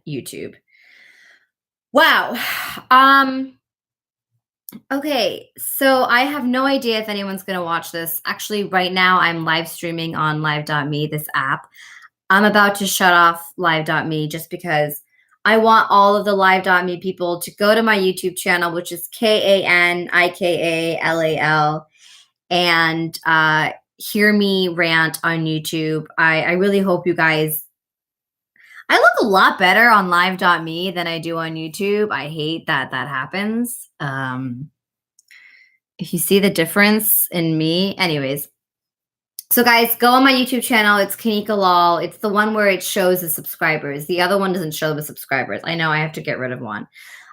YouTube. Wow. Um, okay, so I have no idea if anyone's gonna watch this. Actually, right now I'm live streaming on live.me, this app. I'm about to shut off live.me just because I want all of the live.me people to go to my YouTube channel, which is Kanikal, and hear me rant on YouTube. I really hope you guys. I look a lot better on live.me than I do on YouTube. I hate that that happens. If you see the difference in me, anyways. So guys, go on my YouTube channel. It's Kanika Lol. It's the one where it shows the subscribers. The other one doesn't show the subscribers. I know I have to get rid of one.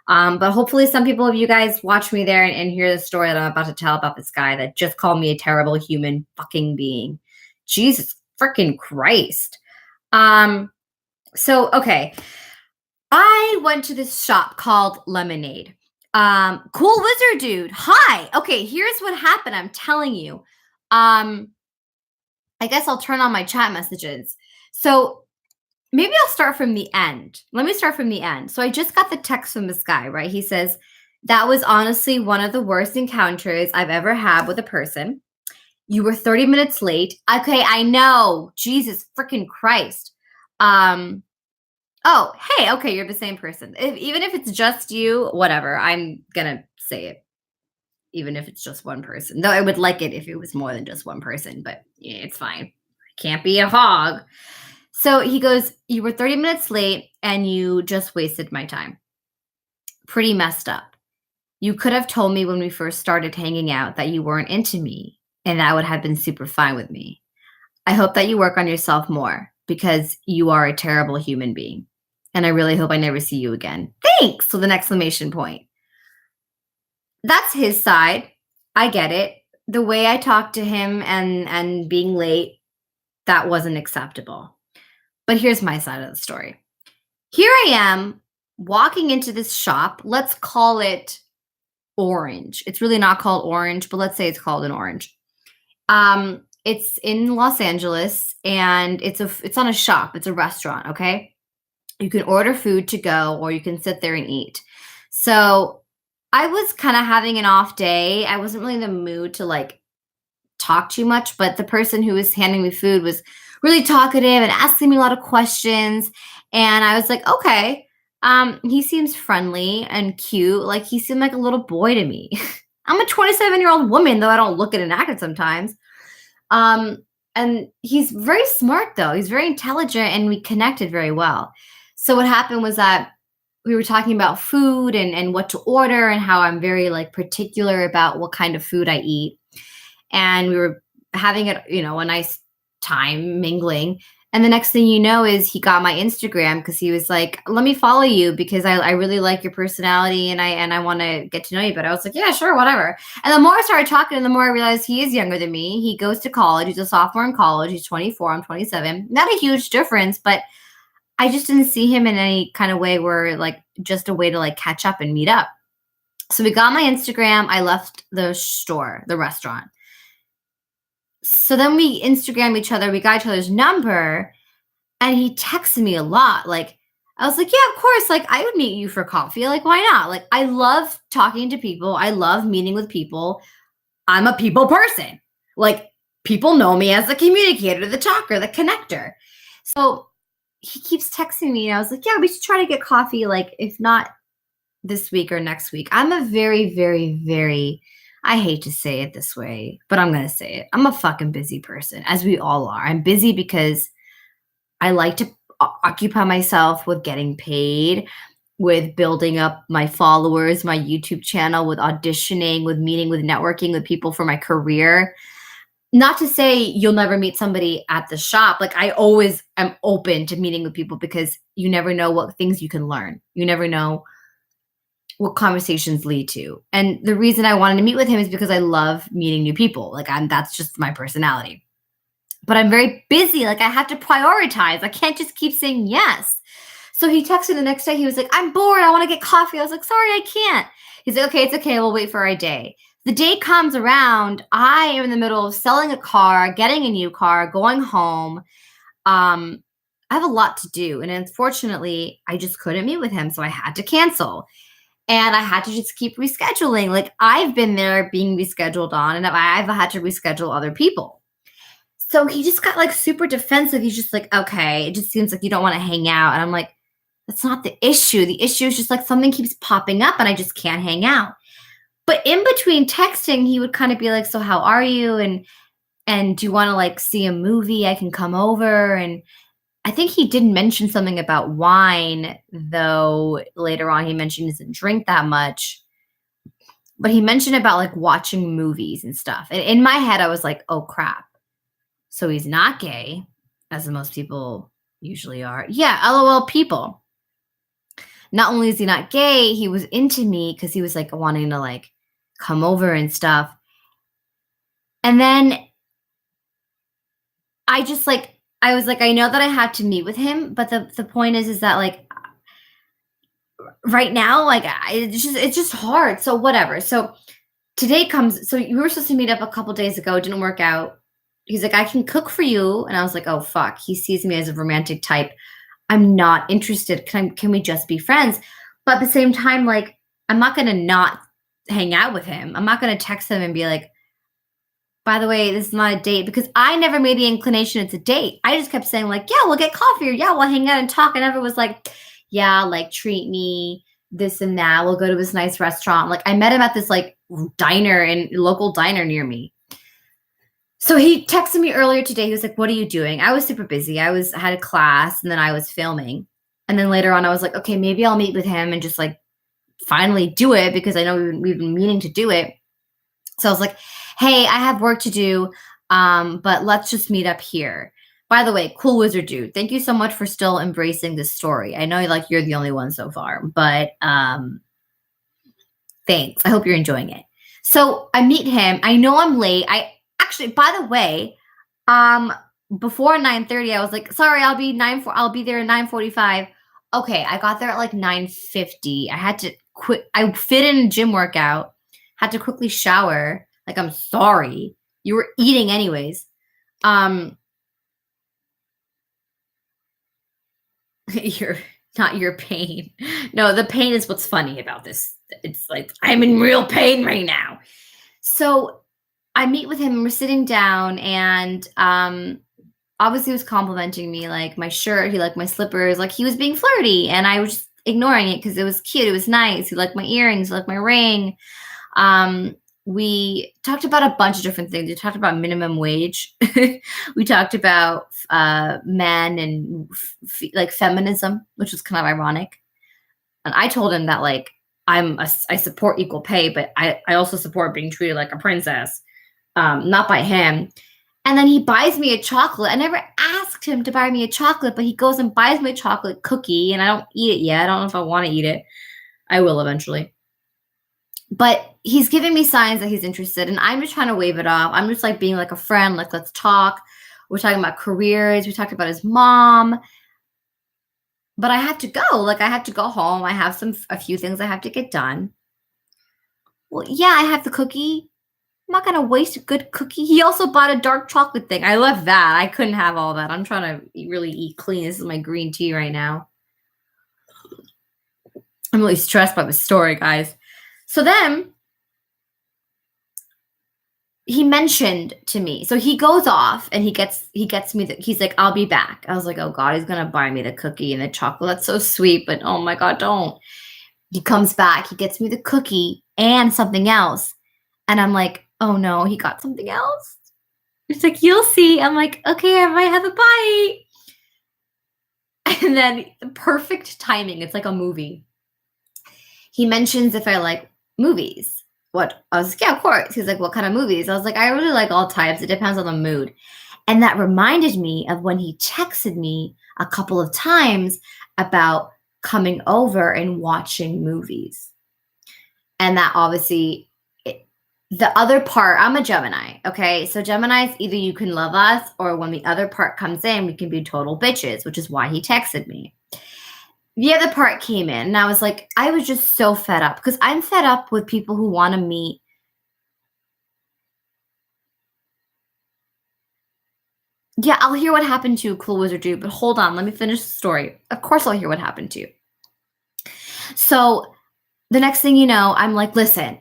But hopefully some people of you guys watch me there and hear the story that I'm about to tell about this guy that just called me a terrible human fucking being. Jesus freaking Christ. So okay. I went to this shop called Lemonade. Cool wizard dude. Hi. Okay, here's what happened. I'm telling you. I guess I'll turn on my chat messages. So maybe I'll start from the end. Let me start from the end. So I just got the text from this guy, right? He says, that was honestly one of the worst encounters I've ever had with a person. You were 30 minutes late. Okay, I know. Jesus freaking Christ. Oh, hey, okay, you're the same person. Even if it's just you, whatever, I'm gonna say it. Even if it's just one person. Though I would like it if it was more than just one person, but yeah, it's fine. I can't be a hog. So he goes, you were 30 minutes late and you just wasted my time. Pretty messed up. You could have told me when we first started hanging out that you weren't into me, and that would have been super fine with me. I hope that you work on yourself more because you are a terrible human being. And I really hope I never see you again. Thanks! With an exclamation point. That's his side. I get it. The way I talked to him and being late, that wasn't acceptable. But here's my side of the story. Here I am walking into this shop. Let's call it Orange. It's really not called Orange, but let's say it's called an Orange. It's in Los Angeles and it's on a shop. It's a restaurant, okay? You can order food to go or you can sit there and eat. So I was kind of having an off day. I wasn't really in the mood to like talk too much, but the person who was handing me food was really talkative and asking me a lot of questions. And I was like, okay, he seems friendly and cute. Like he seemed like a little boy to me. I'm a 27-year-old woman, though I don't look it and act it sometimes. And he's very smart, though. He's very intelligent and we connected very well. So what happened was that we were talking about food and what to order and how I'm very like particular about what kind of food I eat. And we were having a nice time mingling. And the next thing you know is he got my Instagram because he was like, let me follow you because I really like your personality and I want to get to know you. But I was like, yeah, sure, whatever. And the more I started talking, the more I realized he is younger than me. He goes to college. He's a sophomore in college. He's 24. I'm 27. Not a huge difference, but I just didn't see him in any kind of way where like just a way to like catch up and meet up. So we got my Instagram. I left the store, the restaurant. So then we Instagram each other. We got each other's number and he texted me a lot. Like, I was like, yeah, of course. Like, I would meet you for coffee. Like, why not? Like, I love talking to people. I love meeting with people. I'm a people person. Like, people know me as the communicator, the talker, the connector. So he keeps texting me and I was like, yeah, we should try to get coffee. Like, if not this week or next week. I'm a very, very, very, I hate to say it this way, but I'm going to say it. I'm a fucking busy person, as we all are. I'm busy because I like to occupy myself with getting paid, with building up my followers, my YouTube channel, with auditioning, with meeting, with networking with people for my career. Not to say you'll never meet somebody at the shop. Like I always am open to meeting with people because you never know what things you can learn. You never know what conversations lead to. And the reason I wanted to meet with him is because I love meeting new people. Like that's just my personality. But I'm very busy. Like I have to prioritize. I can't just keep saying yes. So he texted the next day. He was like, I'm bored. I want to get coffee. I was like, sorry, I can't. He's like, okay, it's okay. We'll wait for our day. The day comes around. I am in the middle of selling a car, getting a new car, going home. I have a lot to do. And unfortunately, I just couldn't meet with him. So I had to cancel. And I had to just keep rescheduling. Like I've been there being rescheduled on, and I've had to reschedule other people. So he just got like super defensive. He's just like, okay, it just seems like you don't want to hang out. And I'm like, that's not the issue. The issue is just like something keeps popping up and I just can't hang out. But in between texting, he would kind of be like, so how are you? And do you want to like see a movie? I can come over. And I think he did mention something about wine, though later on he mentioned he doesn't drink that much. But he mentioned about like watching movies and stuff. And in my head, I was like, oh crap. So he's not gay, as most people usually are. Yeah, LOL people. Not only is he not gay, he was into me because he was like wanting to like come over and stuff. And then I just like I was like, I know that I have to meet with him, but the point is that like right now, like it's just hard. So whatever. So today comes. So you were supposed to meet up a couple days ago. It didn't work out. He's like, I can cook for you, and I was like, oh fuck. He sees me as a romantic type. I'm not interested. Can we just be friends? But at the same time, like I'm not gonna not hang out with him. I'm not gonna text him and be like, by the way, this is not a date because I never made the inclination it's a date. I just kept saying like, yeah, we'll get coffee or yeah, we'll hang out and talk. And everyone was like, yeah, like treat me, this and that. We'll go to this nice restaurant. Like I met him at this like diner and local diner near me. So he texted me earlier today. He was like, what are you doing? I was super busy. Had a class and then I was filming. And then later on I was like, okay, maybe I'll meet with him and just like finally do it because I know we've been meaning to do it. So I was like, hey, I have work to do, but let's just meet up here. By the way, cool wizard dude. Thank you so much for still embracing this story. I know like you're the only one so far, but thanks. I hope you're enjoying it. So I meet him. I know I'm late. I actually, by the way, before 9:30, I was like, sorry, I'll be there at 9:45. Okay, I got there at like 9:50. I had to quit. I fit in a gym workout. Had to quickly shower. Like, I'm sorry. You were eating anyways. You're not your pain. No, the pain is what's funny about this. It's like, I'm in real pain right now. So I meet with him and we're sitting down and obviously he was complimenting me, like my shirt, he liked my slippers, like he was being flirty and I was just ignoring it because it was cute, it was nice. He liked my earrings, he liked my ring. We talked about a bunch of different things. We talked about minimum wage. We talked about men and like feminism, which was kind of ironic. And I told him that like I support equal pay, but I also support being treated like a princess, not by him. And then he buys me a chocolate. I never asked him to buy me a chocolate, but he goes and buys me a chocolate cookie, and I don't eat it yet. I don't know if I want to eat it. I will eventually. But he's giving me signs that he's interested, and I'm just trying to wave it off. I'm just like being like a friend, like let's talk. We're talking about careers. We talked about his mom. But I have to go. Like I have to go home. I have a few things I have to get done. Well, yeah, I have the cookie. I'm not gonna waste a good cookie. He also bought a dark chocolate thing. I love that. I couldn't have all that. I'm trying to really eat clean. This is my green tea right now. I'm really stressed by the story, guys. So then he mentioned to me. So he goes off and he gets me. He's like, I'll be back. I was like, oh God, he's gonna buy me the cookie and the chocolate. That's so sweet, but oh my God, don't. He comes back. He gets me the cookie and something else, and I'm like, oh no, he got something else. It's like, you'll see. I'm like, okay, I might have a bite. And then the perfect timing. It's like a movie. He mentions if I like movies. What? I was like, yeah, of course. He's like, what kind of movies? I was like, I really like all types. It depends on the mood. And that reminded me of when he texted me a couple of times about coming over and watching movies. And that obviously, the other part, I'm a Gemini, okay? So Geminis, either you can love us or when the other part comes in, we can be total bitches, which is why he texted me. The other part came in and I was like, I was just so fed up because I'm fed up with people who want to meet. Yeah, I'll hear what happened to you, cool wizard dude, but hold on, let me finish the story. Of course I'll hear what happened to you. So the next thing you know, I'm like, listen,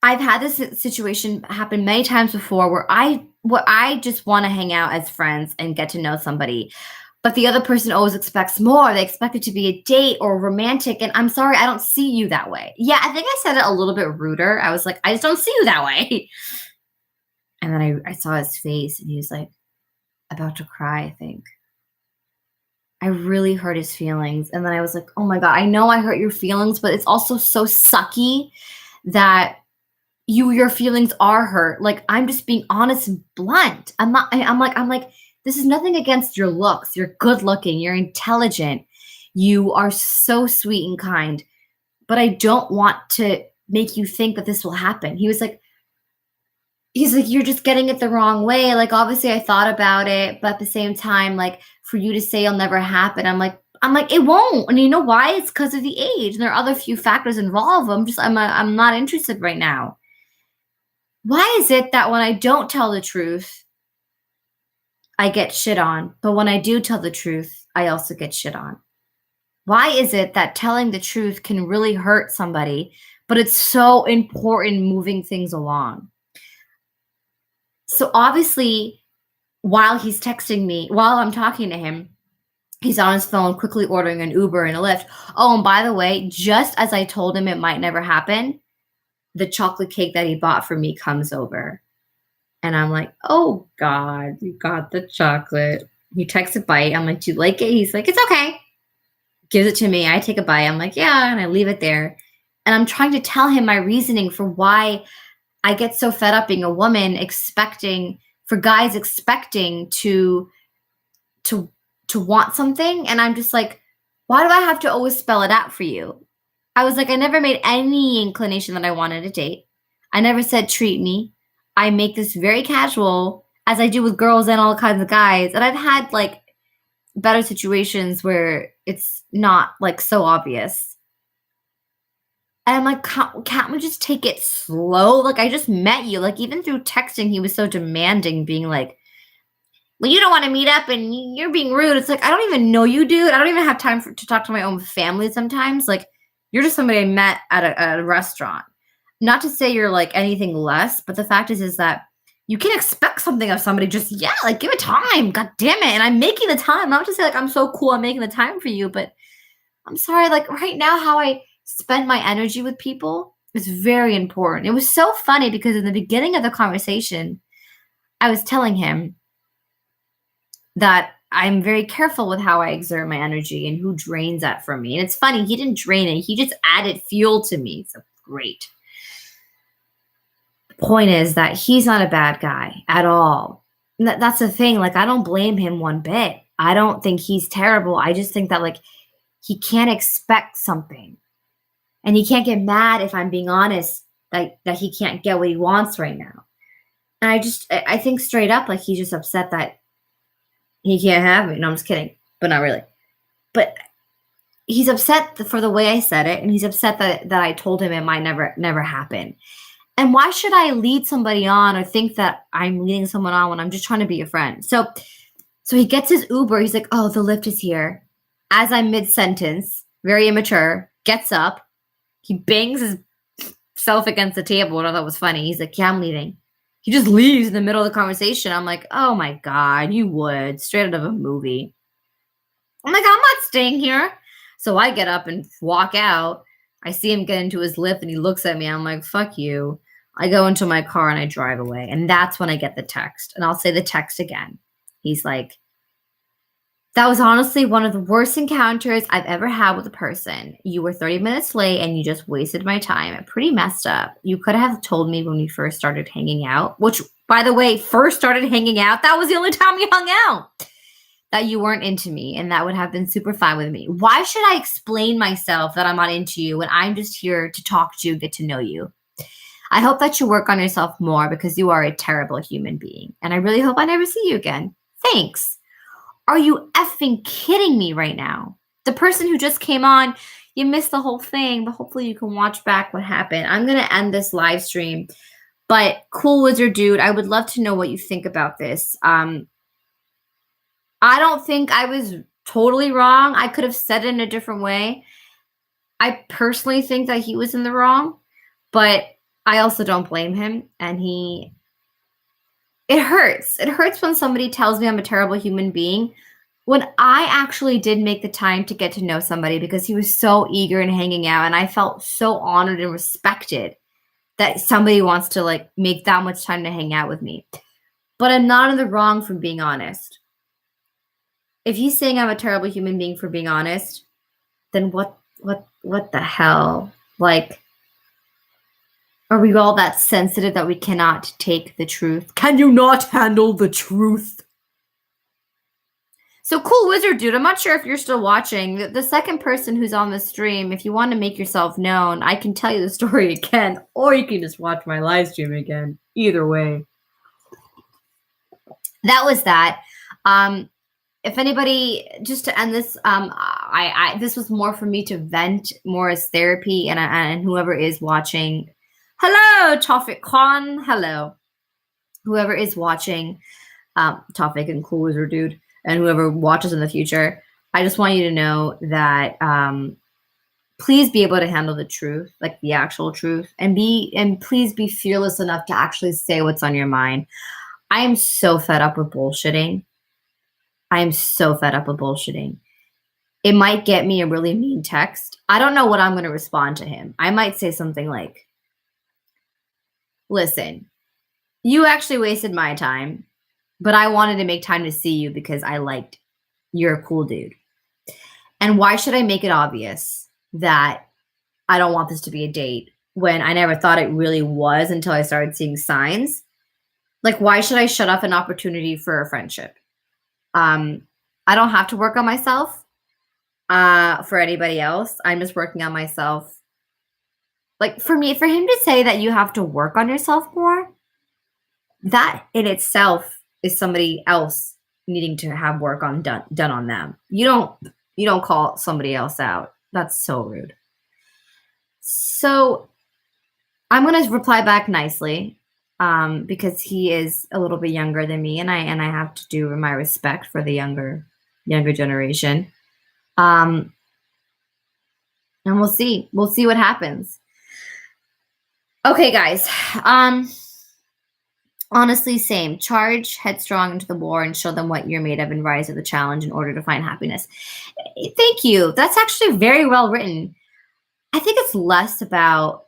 I've had this situation happen many times before where I just want to hang out as friends and get to know somebody. But the other person always expects more. They expect it to be a date or romantic. And I'm sorry, I don't see you that way. Yeah, I think I said it a little bit ruder. I was like, I just don't see you that way. And then I saw his face and he was like about to cry, I think. I really hurt his feelings. And then I was like, oh my God, I know I hurt your feelings, but it's also so sucky that your feelings are hurt. Like, I'm just being honest and blunt. I'm like, this is nothing against your looks. You're good looking, you're intelligent, you are so sweet and kind, but I don't want to make you think that this will happen. He's like, you're just getting it the wrong way. Like, obviously I thought about it, but at the same time, like, for you to say it'll never happen, I'm like, it won't. And you know why? It's because of the age. And there are other few factors involved. I'm not interested right now. Why is it that when I don't tell the truth, I get shit on, but when I do tell the truth, I also get shit on? Why is it that telling the truth can really hurt somebody, but it's so important moving things along? So obviously, while I'm talking to him, he's on his phone quickly ordering an Uber and a Lyft. Oh, and by the way, just as I told him it might never happen, the chocolate cake that he bought for me comes over. And I'm like, "Oh god, you got the chocolate." He takes a bite. I'm like, "Do you like it?" He's like, "It's okay." Gives it to me. I take a bite. I'm like, "Yeah," and I leave it there. And I'm trying to tell him my reasoning for why I get so fed up being a woman expecting for guys expecting to to want something, and I'm just like, "Why do I have to always spell it out for you?" I was like, I never made any inclination that I wanted a date. I never said treat me. I make this very casual, as I do with girls and all kinds of guys. And I've had like better situations where it's not like so obvious. And I'm like, can't we just take it slow? Like, I just met you. Like, even through texting, he was so demanding, being like, well, you don't want to meet up and you're being rude. It's like, I don't even know you, dude. I don't even have time to talk to my own family sometimes. Like, you're just somebody I met at a restaurant. Not to say you're like anything less, but the fact is that you can expect something of somebody. Just, yeah, like, give it time. God damn it. And I'm making the time. Not to say like I'm so cool, I'm making the time for you, but I'm sorry, like right now, how I spend my energy with people is very important. It was so funny because in the beginning of the conversation, I was telling him that I'm very careful with how I exert my energy and who drains that from me. And it's funny, he didn't drain it, he just added fuel to me. So great. The point is that he's not a bad guy at all. And that's the thing. Like, I don't blame him one bit. I don't think he's terrible. I just think that, like, he can't expect something. And he can't get mad if I'm being honest that he can't get what he wants right now. And I think straight up, like, he's just upset that he can't have me. No, I'm just kidding, but not really. But he's upset for the way I said it, and he's upset that I told him it might never happen. And why should I lead somebody on or think that I'm leading someone on when I'm just trying to be a friend? So he gets his Uber. He's like, "Oh, the lift is here." As I'm mid sentence, very immature, gets up. He bangs himself against the table. And I thought was funny. He's like, "Yeah, I'm leaving." He just leaves in the middle of the conversation. I'm like, oh my God, you would. Straight out of a movie. I'm like, I'm not staying here. So I get up and walk out. I see him get into his lift and he looks at me. I'm like, fuck you. I go into my car and I drive away. And that's when I get the text. And I'll say the text again. He's like, that was honestly one of the worst encounters I've ever had with a person. You were 30 minutes late and you just wasted my time. Pretty messed up. You could have told me when we first started hanging out, which, by the way, first started hanging out. That was the only time we hung out. That you weren't into me, and that would have been super fine with me. Why should I explain myself that I'm not into you when I'm just here to talk to you, get to know you? I hope that you work on yourself more because you are a terrible human being. And I really hope I never see you again. Thanks. Are you effing kidding me right now? The person who just came on, you missed the whole thing, but hopefully you can watch back what happened. I'm going to end this live stream, but cool wizard dude, I would love to know what you think about this. I don't think I was totally wrong. I could have said it in a different way. I personally think that he was in the wrong, but I also don't blame him. And it hurts. It hurts when somebody tells me I'm a terrible human being. When I actually did make the time to get to know somebody because he was so eager and hanging out, and I felt so honored and respected that somebody wants to like make that much time to hang out with me. But I'm not in the wrong for being honest. If he's saying I'm a terrible human being for being honest, then what the hell? Like, are we all that sensitive that we cannot take the truth? Can you not handle the truth? So cool wizard dude, I'm not sure if you're still watching. The second person who's on the stream, if you want to make yourself known, I can tell you the story again, or you can just watch my live stream again. Either way. That was that. If anybody, just to end this, I this was more for me to vent, more as therapy, and whoever is watching, hello, Tofik Khan, hello, whoever is watching, Tofik and Cool Wizard Dude, and whoever watches in the future, I just want you to know that please be able to handle the truth, like the actual truth, and please be fearless enough to actually say what's on your mind. I am so fed up with bullshitting. I am so fed up with bullshitting. It might get me a really mean text. I don't know what I'm going to respond to him. I might say something like, listen, you actually wasted my time, but I wanted to make time to see you because I liked you're a cool dude. And why should I make it obvious that I don't want this to be a date when I never thought it really was until I started seeing signs? Like, why should I shut off an opportunity for a friendship? I don't have to work on myself for anybody else. I'm just working on myself. Like, for me, for him to say that you have to work on yourself more, that in itself is somebody else needing to have work on done on them. You don't call somebody else out. That's so rude. So I'm gonna reply back nicely. Because he is a little bit younger than me, and I have to do my respect for the younger generation. And we'll see what happens. Okay, guys. Honestly, same. Charge headstrong into the war and show them what you're made of and rise to the challenge in order to find happiness. Thank you. That's actually very well written. I think it's less about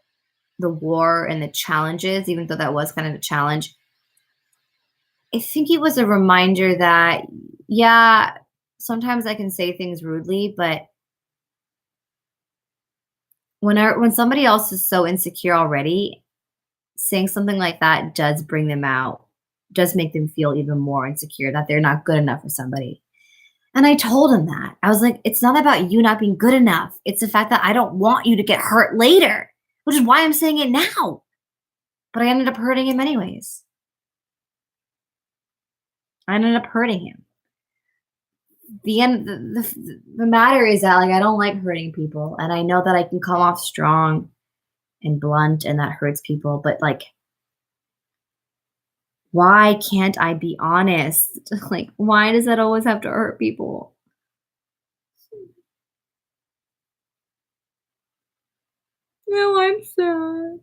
the war and the challenges, even though that was kind of a challenge. I think it was a reminder that, yeah, sometimes I can say things rudely, but when somebody else is so insecure already, saying something like that does bring them out, does make them feel even more insecure that they're not good enough for somebody. And I told him that. I was like, it's not about you not being good enough. It's the fact that I don't want you to get hurt later, which is why I'm saying it now. But I ended up hurting him anyways. I ended up hurting him. The matter is that, like, I don't like hurting people, and I know that I can come off strong and blunt, and that hurts people, but, like, why can't I be honest? Like, why does that always have to hurt people? No, I'm sad.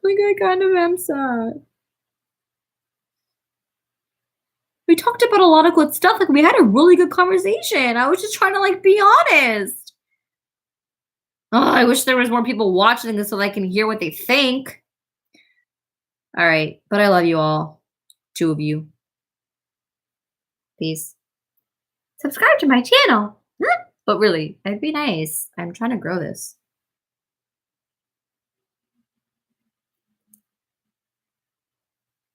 Like, I kind of am sad. We talked about a lot of good stuff. Like, we had a really good conversation. I was just trying to, like, be honest. Oh, I wish there was more people watching this so I can hear what they think. All right, but I love you all. 2 of you. Peace. Subscribe to my channel. But really, it'd be nice. I'm trying to grow this.